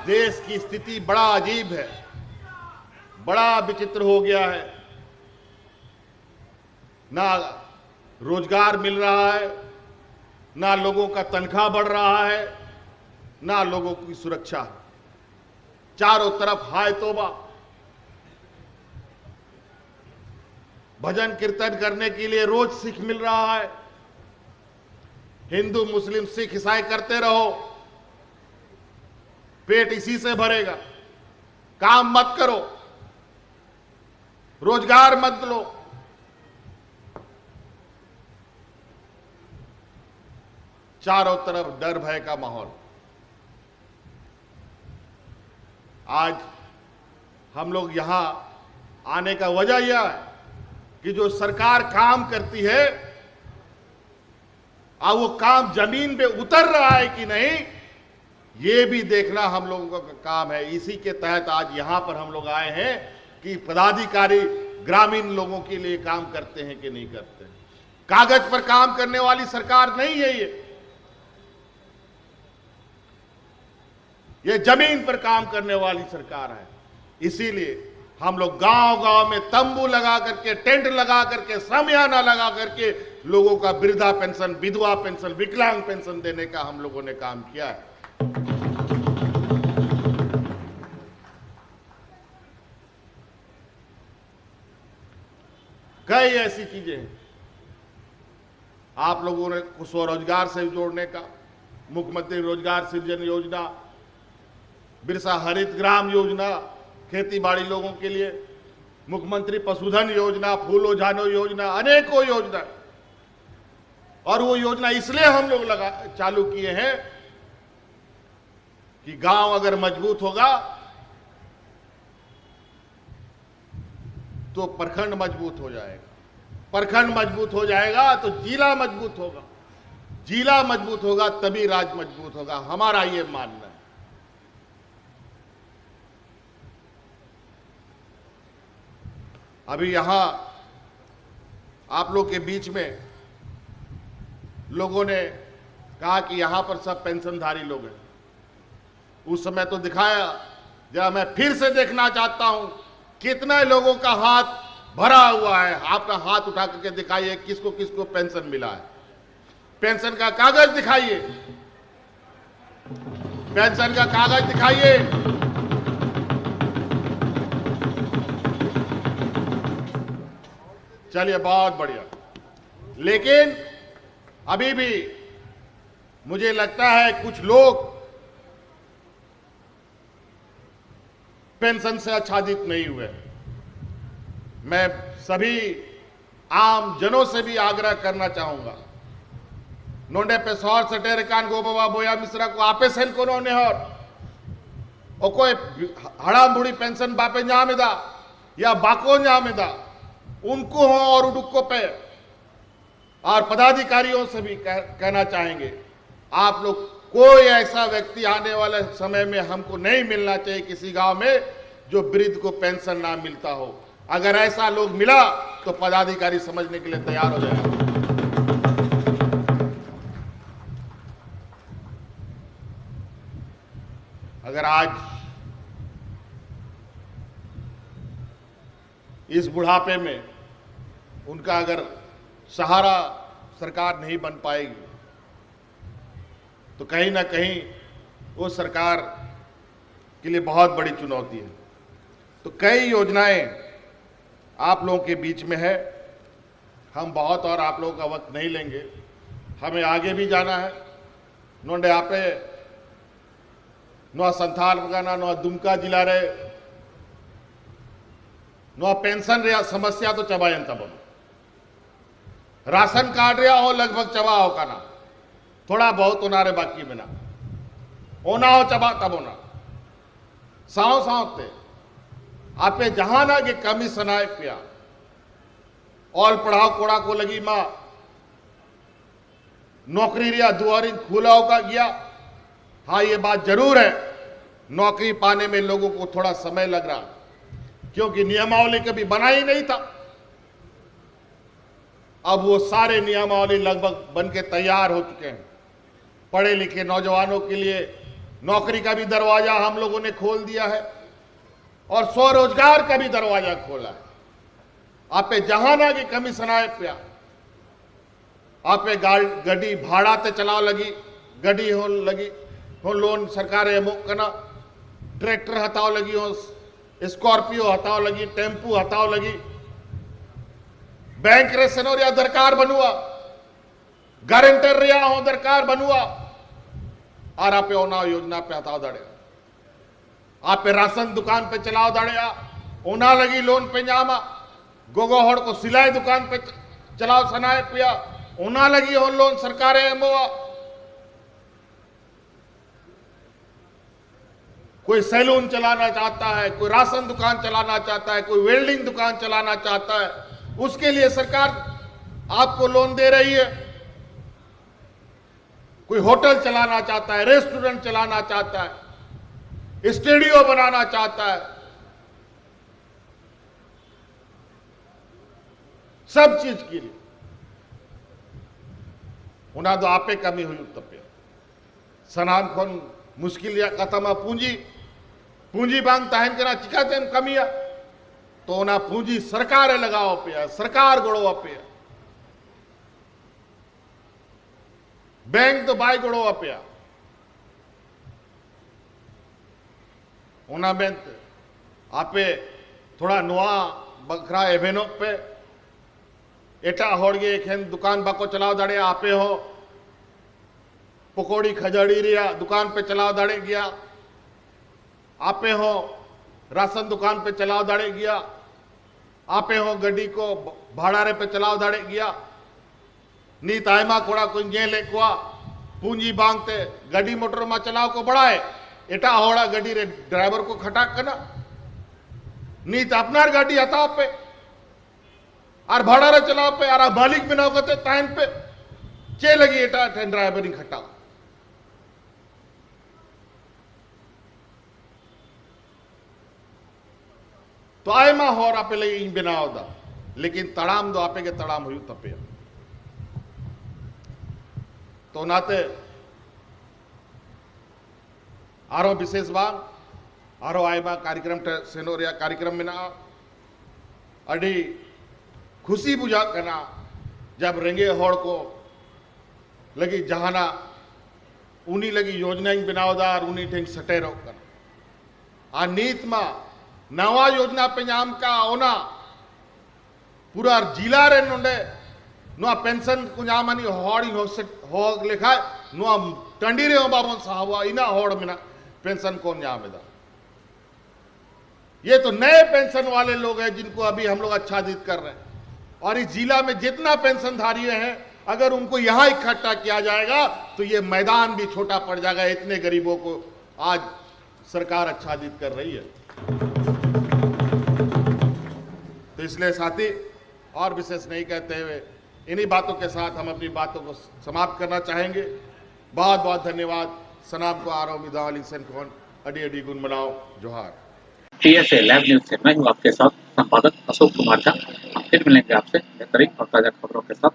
देश की स्थिति बड़ा अजीब है, बड़ा विचित्र हो गया है। ना रोजगार मिल रहा है, ना लोगों का तनख्वाह बढ़ रहा है, ना लोगों की सुरक्षा। चारों तरफ हाय तौबा। भजन कीर्तन करने के लिए रोज सिख मिल रहा है। हिंदू मुस्लिम सिख ईसाई करते रहो, पेट इसी से भरेगा। काम मत करो, रोजगार मत लो। चारों तरफ डर भय का माहौल। आज हम लोग यहां आने का वजह यह है कि जो सरकार काम करती है, अब वो काम जमीन पे उतर रहा है कि नहीं, ये भी देखना हम लोगों का काम है। इसी के तहत आज यहां पर हम लोग आए हैं कि पदाधिकारी ग्रामीण लोगों के लिए काम करते हैं कि नहीं करते हैं। कागज पर काम करने वाली सरकार नहीं है ये जमीन पर काम करने वाली सरकार है। इसीलिए हम लोग गांव-गांव में तंबू लगा करके, टेंट लगा करके, शामियाना लगा करके लोगों का वृद्धा पेंशन, विधवा पेंशन, विकलांग पेंशन देने का हम लोगों ने काम किया है। कई ऐसी चीजें हैं। आप लोगों ने स्वरोजगार से जोड़ने का, मुख्यमंत्री रोजगार सृजन योजना, बिरसा हरित ग्राम योजना, खेती बाड़ी लोगों के लिए, मुख्यमंत्री पशुधन योजना, फूलो जानो योजना, अनेकों योजना। और वो योजना इसलिए हम लोग चालू किए हैं कि गांव अगर मजबूत होगा तो प्रखंड मजबूत हो जाएगा, प्रखंड मजबूत हो जाएगा तो जिला मजबूत होगा, जिला मजबूत होगा तभी राज्य मजबूत होगा। हमारा ये मानना है। अभी यहां आप लोग के बीच में लोगों ने कहा कि यहां पर सब पेंशनधारी लोग हैं। उस समय तो दिखाया, जरा मैं फिर से देखना चाहता हूं कितने लोगों का हाथ भरा हुआ है। आपका हाथ उठा करके दिखाइए किसको किसको पेंशन मिला है। पेंशन का कागज दिखाइए, पेंशन का कागज दिखाइए। चलिए, बहुत बढ़िया। लेकिन अभी भी मुझे लगता है कुछ लोग पेंशन से आच्छादित नहीं हुए। मैं सभी आम जनों से भी आग्रह करना चाहूंगा, नोंडे पे सौर सटेर कान गो बाबा बोया मिश्रा को आपे सेन को नोने और कोई हड़ाम बुढ़ी पेंशन बापे न्यामेदा या बाको न्यामेदा उनको हो और उनको पे। और पदाधिकारियों से भी कहना चाहेंगे, आप लोग कोई ऐसा व्यक्ति आने वाले समय में हमको नहीं मिलना चाहिए किसी गांव में जो वृद्ध को पेंशन ना मिलता हो। अगर ऐसा लोग मिला तो पदाधिकारी समझने के लिए तैयार हो जाएगा। अगर आज इस बुढ़ापे में उनका अगर सहारा सरकार नहीं बन पाएगी तो कहीं ना कहीं वो सरकार के लिए बहुत बड़ी चुनौती है। तो कई योजनाएं आप लोगों के बीच में है। हम बहुत और आप लोगों का वक्त नहीं लेंगे, हमें आगे भी जाना है। नोंडे आपे नो संथाल बगाना नो दुमका जिला रे नो पेंशन रे समस्या तो चबायन तब राशन कार्ड रे हो लगभग चबा हो का ना, थोड़ा बहुत उनारे बाकी बिना ओना हो चबा तब होना साव सावते आपे जहां ना के कमी सनाए पिया ऑल पढ़ाओ कोड़ा को लगी मां नौकरी रिया दुआरी खुलाओ का गया। हाँ, ये बात जरूर है, नौकरी पाने में लोगों को थोड़ा समय लग रहा क्योंकि नियमावली कभी बना ही नहीं था। अब वो सारे नियमावली लगभग बन के तैयार हो चुके हैं। पढ़े लिखे नौजवानों के लिए नौकरी का भी दरवाजा हम लोगों ने खोल दिया है और स्वरोजगार का भी दरवाजा खोला है। आप जहाना की कमीशन आए पिया आप गड्डी भाड़ा ते चलाव लगी गड्डी हो लगी हो लोन सरकार एमोकना ट्रैक्टर हटाव लगी हो स्कॉर्पियो हटाव लगी टेम्पू हटाव लगी बैंक रे सनोरिया दरकार बनुआ गारंटर रिया हो दरकार बनुआ और आप ओना योजना पे हटाव दड़े आप राशन दुकान पे चलाओ दड़िया ओना लगी लोन पे जामा गोगो हड़ को सिलाई दुकान पे चलाओ सनाए पिया ओना लगी हो लोन सरकार एमोआ कोई सैलून चलाना चाहता है, कोई राशन दुकान चलाना चाहता है, कोई वेल्डिंग दुकान चलाना चाहता है, उसके लिए सरकार आपको लोन दे रही है। कोई होटल चलाना चाहता है, रेस्टोरेंट चलाना चाहता है, स्टूडियो बनाना चाहता है, सब चीज के लिए उन्हें तो आपे कमी हुई तपे सनाम खोन मुश्किल या कथमा पूंजी बांग ताहन करा चिकाते कमिया तो ना पूंजी सरकार लगाओ पे सरकार गोड़ो पे बैंक तो बाय गोड़ो पे उना बैंक आपे थोड़ा नुआ बखरा एवेनो पे एटा होड़गे एक दुकान बाको चलाओ दाड़े आपे हो पकौड़ी खजड़ी रिया दुकान पे चलाओ दाड़े गया आपे हो राशन दुकान पे चलाओ दाड़े गया आपे हो गड्डी को भाड़ारे पे चलाओ दाड़े गया नी तायमा कोड़ा कोई जे लेकुआ पूंजी बांगते गड्डी मोटर में चलाओ को बढ़ाए एटा होड़ा गड्डी रे ड्राइवर को खटाक करना नी तो अपनार गाड़ी हटाओ पे और भाड़ारे चलाओ पे और मालिक बिना होते ताइन पे चे लगी एटा ड्राइवर ही खटाओ तो आए मा हो आप बनाओ दा लेकिन तड़ाम दो आपे के तड़ाम हुई तपे तो नाते आरो विशेष बात आरो आए मा कार्यक्रम सेनोरिया कार्यक्रम में ना अड़ी खुशी बुझा करना जब रेंगे होड़ को लगी जहाना उन्हीं लगी योजनाएं बनावदार उन्हीं ठेंग सटे रो करना आ नीत मा नवा योजना पे नाम का ओना पूरा जिला रे नोंडे नुआ पेंशन को नामानी होड़ी हो लिखा नुआ टंडी रे बाबन साहब इना होड़ में पेंशन को नामेदा ये तो नए पेंशन वाले लोग हैं जिनको अभी हम लोग आच्छादित कर रहे हैं और इस जिला में जितना पेंशनधारी हैं अगर उनको यहां इकट्ठा किया जाएगा तो ये मैदान भी छोटा पड़ जाएगा इतने गरीबों को आज सरकार आच्छादित कर रही है। तो इसलिए साथी और विशेष नहीं कहते हुए इन्हीं बातों के साथ हम अपनी बातों को समाप्त करना चाहेंगे। बहुत बहुत धन्यवाद। सनाम को आरो मिदावली सेनकोन अडी अडी गुण मनाओ जोहार। TSA लैब न्यूज से मैं हूँ आपके साथ संपादक अशोक कुमार झा। फिर मिलेंगे आपसे बेहतरीन और ताजा खबरों के साथ।